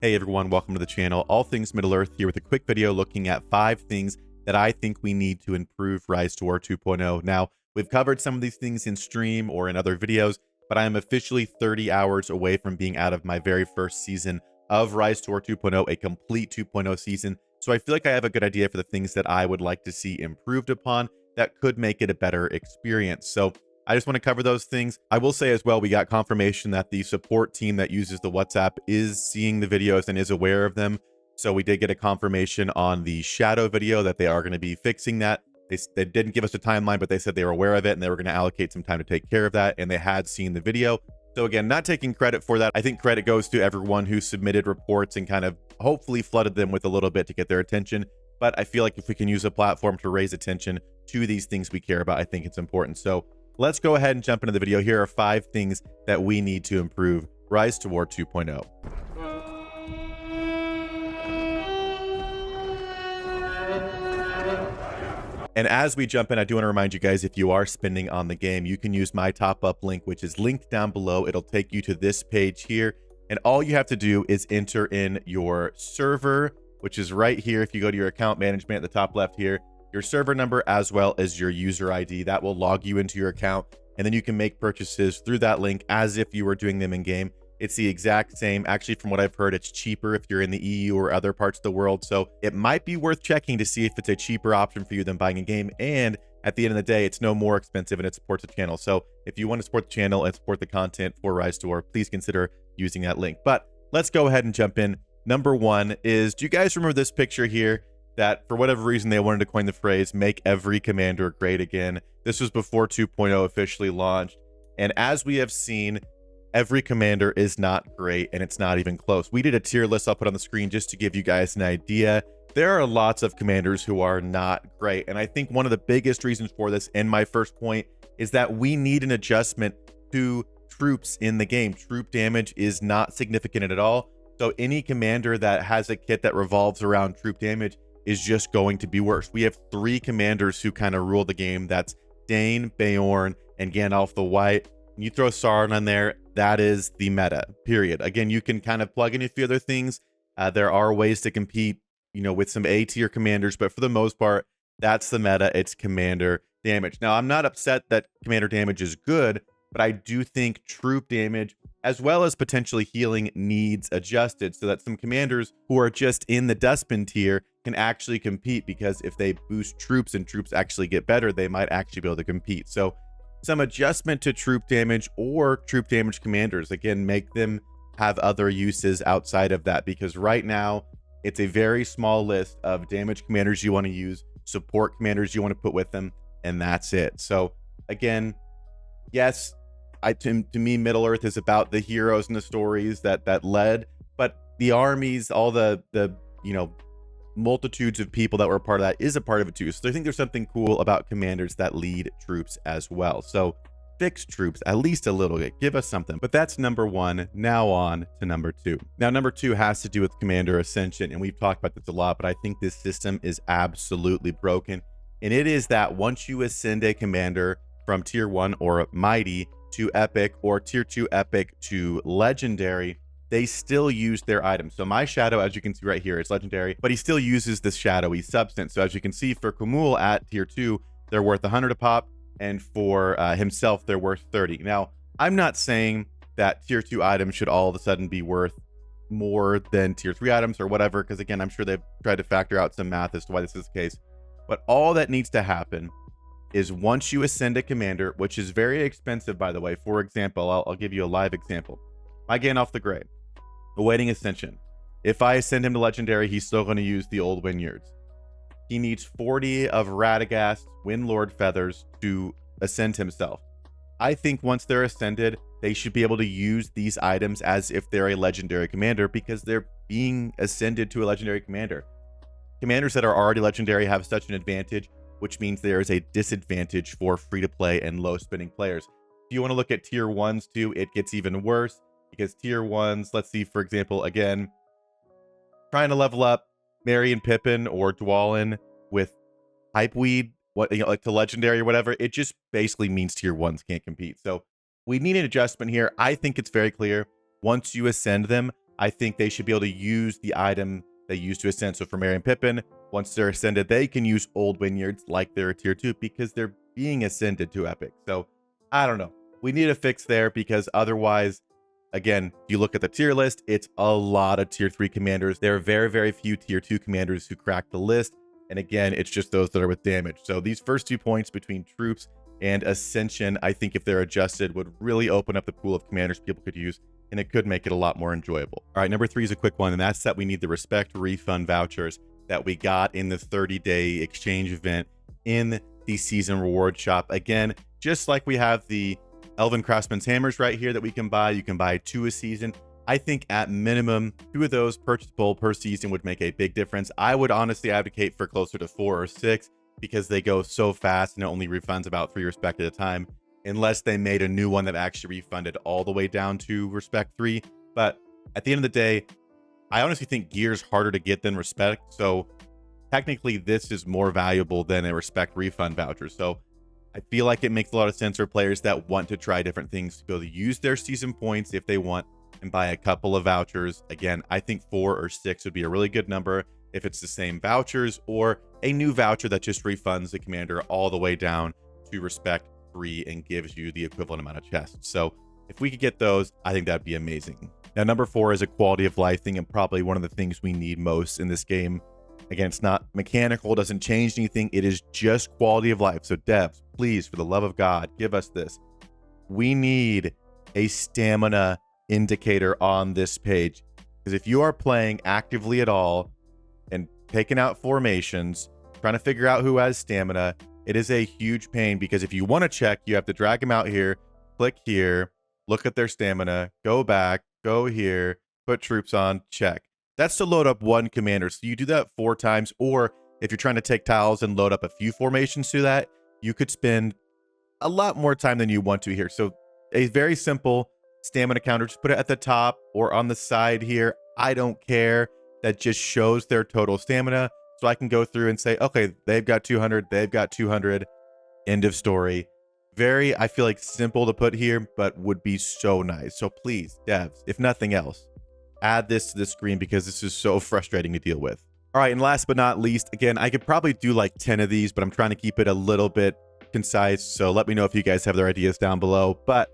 Hey everyone, welcome to the channel. All Things Middle-earth here with a quick video looking at 5 things that I think we need to improve Rise to War 2.0. Now, we've covered some of these things in stream or in other videos, but I am officially 30 hours away from being out of my very first season of Rise to War 2.0, a complete 2.0 season. So I feel like I have a good idea for the things that I would like to see improved upon that could make it a better experience. So I just want to cover those things. I will say as well, we got confirmation that the support team that uses the WhatsApp is seeing the videos and is aware of them. So we did get a confirmation on the shadow video that they are going to be fixing that. They didn't give us a timeline, but they said they were aware of it and they were going to allocate some time to take care of that. And they had seen the video. So again, not taking credit for that. I think credit goes to everyone who submitted reports and kind of hopefully flooded them with a little bit to get their attention. But I feel like if we can use a platform to raise attention to these things we care about, I think it's important. So let's go ahead and jump into the video. Here are 5 things that we need to improve Rise to War 2.0. And as we jump in, I do want to remind you guys, if you are spending on the game, you can use my top up link, which is linked down below. It'll take you to this page here. And all you have to do is enter in your server, which is right here. If you go to your account management at the top left here, your server number as well as your user ID, that will log you into your account. And then you can make purchases through that link as if you were doing them in game. It's the exact same. Actually, from what I've heard, it's cheaper if you're in the EU or other parts of the world. So it might be worth checking to see if it's a cheaper option for you than buying a game. And at the end of the day, it's no more expensive and it supports the channel. So if you want to support the channel and support the content for Rise to War, please consider using that link. But let's go ahead and jump in. Number 1 is, do you guys remember this picture here? That for whatever reason they wanted to coin the phrase "make every commander great again." This was before 2.0 officially launched, and as we have seen, every commander is not great, and it's not even close. We did a tier list I'll put on the screen just to give you guys an idea. There are lots of commanders who are not great, and I think one of the biggest reasons for this, and my first point, is that we need an adjustment to troops in the game. Troop damage is not significant at all, so any commander that has a kit that revolves around troop damage is just going to be worse. We have 3 commanders who kind of rule the game. That's Dane, Beorn, and Gandalf the White. When you throw Sauron on there, that is the meta, period. Again, you can kind of plug in a few other things. There are ways to compete, with some A-tier commanders, but for the most part, that's the meta. It's commander damage. Now, I'm not upset that commander damage is good, but I do think troop damage, as well as potentially healing, needs adjusted so that some commanders who are just in the dustbin tier can actually compete, because if they boost troops and troops actually get better, they might actually be able to compete. So some adjustment to troop damage or troop damage commanders, again, make them have other uses outside of that, because right now it's a very small list of damage commanders you want to use, support commanders you want to put with them, and that's it. So again, yes, to me, Middle-earth is about the heroes and the stories that led, but the armies, all the multitudes of people that were a part of that is a part of it too. So I think there's something cool about commanders that lead troops as well. So fix troops at least a little bit, give us something. But that's number 1. Now on to number 2. Now number 2 has to do with commander ascension, and we've talked about this a lot, but I think this system is absolutely broken. And it is that once you ascend a commander from tier 1 or mighty to epic, or tier 2 epic to legendary, they still use their items. So my shadow, as you can see right here, is legendary, but he still uses this shadowy substance. So as you can see, for Kumul at tier 2, they're worth 100 a pop, and for himself, they're worth 30. Now, I'm not saying that tier 2 items should all of a sudden be worth more than tier 3 items or whatever, because again, I'm sure they've tried to factor out some math as to why this is the case. But all that needs to happen is once you ascend a commander, which is very expensive, by the way. For example, I'll give you a live example. My Gandalf the Grey, awaiting ascension. If I ascend him to legendary, he's still going to use the old Wynyards. He needs 40 of Radagast Windlord feathers to ascend himself. I think once they're ascended, they should be able to use these items as if they're a legendary commander, because they're being ascended to a legendary commander. Commanders that are already legendary have such an advantage, which means there is a disadvantage for free-to-play and low-spending players. If you want to look at tier 1s too, it gets even worse, because tier 1s, let's see, for example, again, trying to level up Merry and Pippin or Dwalin with Hypeweed, like to legendary or whatever, it just basically means tier 1s can't compete. So we need an adjustment here. I think it's very clear. Once you ascend them, I think they should be able to use the item they used to ascend. So for Merry and Pippin, once they're ascended, they can use old Wynyards like they're a tier 2 because they're being ascended to epic. So I don't know. We need a fix there because otherwise, again, if you look at the tier list, it's a lot of tier 3 commanders. There are very, very few tier 2 commanders who crack the list. And again, it's just those that are with damage. So these first 2 points between troops and ascension, I think if they're adjusted, would really open up the pool of commanders people could use, and it could make it a lot more enjoyable. All right, number 3 is a quick one, and that's that we need the respect refund vouchers that we got in the 30-day exchange event in the season reward shop. Again, just like we have the Elven Craftsman's Hammers right here that we can buy. You can buy 2 a season. I think at minimum, 2 of those purchasable per season would make a big difference. I would honestly advocate for closer to 4 or 6 because they go so fast and it only refunds about 3 respect at a time, unless they made a new one that actually refunded all the way down to respect 3. But at the end of the day, I honestly think gear is harder to get than respect. So technically this is more valuable than a respect refund voucher. So I feel like it makes a lot of sense for players that want to try different things to be able to use their season points if they want and buy a couple of vouchers. Again, I think 4 or 6 would be a really good number if it's the same vouchers or a new voucher that just refunds the commander all the way down to respect 3 and gives you the equivalent amount of chests. So if we could get those, I think that'd be amazing. Now, number 4 is a quality of life thing, and probably one of the things we need most in this game. Again, it's not mechanical, doesn't change anything. It is just quality of life. So devs, please, for the love of God, give us this. We need a stamina indicator on this page, because if you are playing actively at all and taking out formations, trying to figure out who has stamina, it is a huge pain, because if you want to check, you have to drag them out here, click here, look at their stamina, go back, go here, put troops on, check. That's to load up 1 commander. So you do that 4 times, or if you're trying to take tiles and load up a few formations to that, you could spend a lot more time than you want to here. So a very simple stamina counter, just put it at the top or on the side here. I don't care. That just shows their total stamina. So I can go through and say, okay, they've got 200, they've got 200, end of story. Very, I feel like simple to put here, but would be so nice. So please, devs, if nothing else, add this to the screen because this is so frustrating to deal with. All right, and last but not least, again, I could probably do like 10 of these, but I'm trying to keep it a little bit concise. So let me know if you guys have their ideas down below. But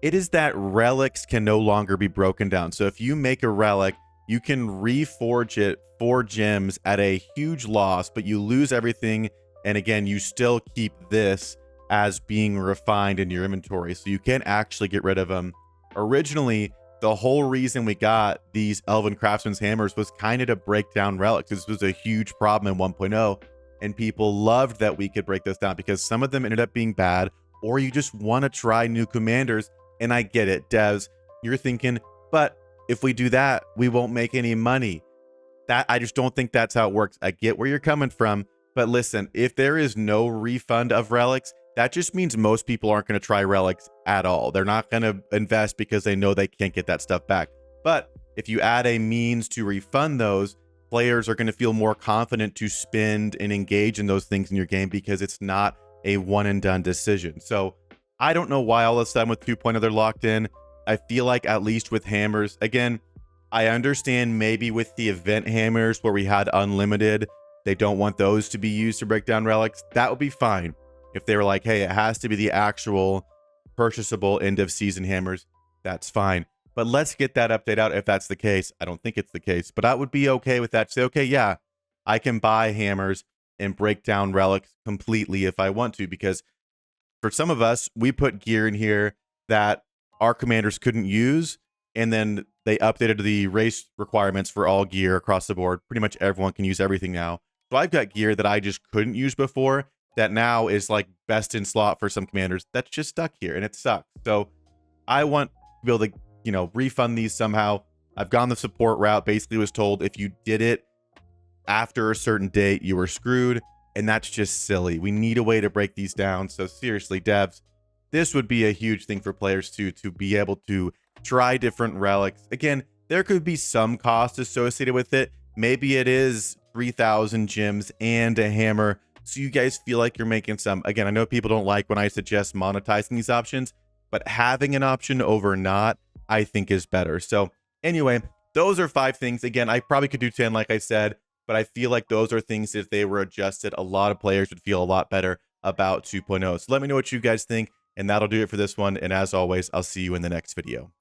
it is that relics can no longer be broken down. So if you make a relic, you can reforge it 4 gems at a huge loss, but you lose everything. And again, you still keep this as being refined in your inventory. So you can actually get rid of them. Originally, the whole reason we got these Elven Craftsman's Hammers was kind of to break down relics. This was a huge problem in 1.0, and people loved that we could break this down because some of them ended up being bad, or you just want to try new commanders. And I get it, devs, you're thinking, but if we do that, we won't make any money. I just don't think that's how it works. I get where you're coming from, but listen, if there is no refund of relics, that just means most people aren't going to try relics at all. They're not going to invest because they know they can't get that stuff back. But if you add a means to refund those, players are going to feel more confident to spend and engage in those things in your game because it's not a one and done decision. So I don't know why all of a sudden with 2.0 they're locked in. I feel like at least with hammers, again, I understand maybe with the event hammers where we had unlimited, they don't want those to be used to break down relics. That would be fine. If they were like, hey, it has to be the actual purchasable end of season hammers, that's fine. But let's get that update out if that's the case. I don't think it's the case, but I would be okay with that. Say, okay, yeah, I can buy hammers and break down relics completely if I want to, because for some of us, we put gear in here that our commanders couldn't use, and then they updated the race requirements for all gear across the board. Pretty much everyone can use everything now. So I've got gear that I just couldn't use before that now is like best in slot for some commanders that's just stuck here, and it sucks. So I want to be able to, you know, refund these somehow. I've gone the support route. Basically was told if you did it after a certain date, you were screwed, and that's just silly. We need a way to break these down. So seriously, devs, this would be a huge thing for players to be able to try different relics. Again, there could be some cost associated with it. Maybe it is 3,000 gems and a hammer, so you guys feel like you're making some. Again, I know people don't like when I suggest monetizing these options, but having an option over not, I think is better. So anyway, those are 5 things. Again, I probably could do 10, like I said, but I feel like those are things that if they were adjusted, a lot of players would feel a lot better about 2.0. So let me know what you guys think, and that'll do it for this one. And as always, I'll see you in the next video.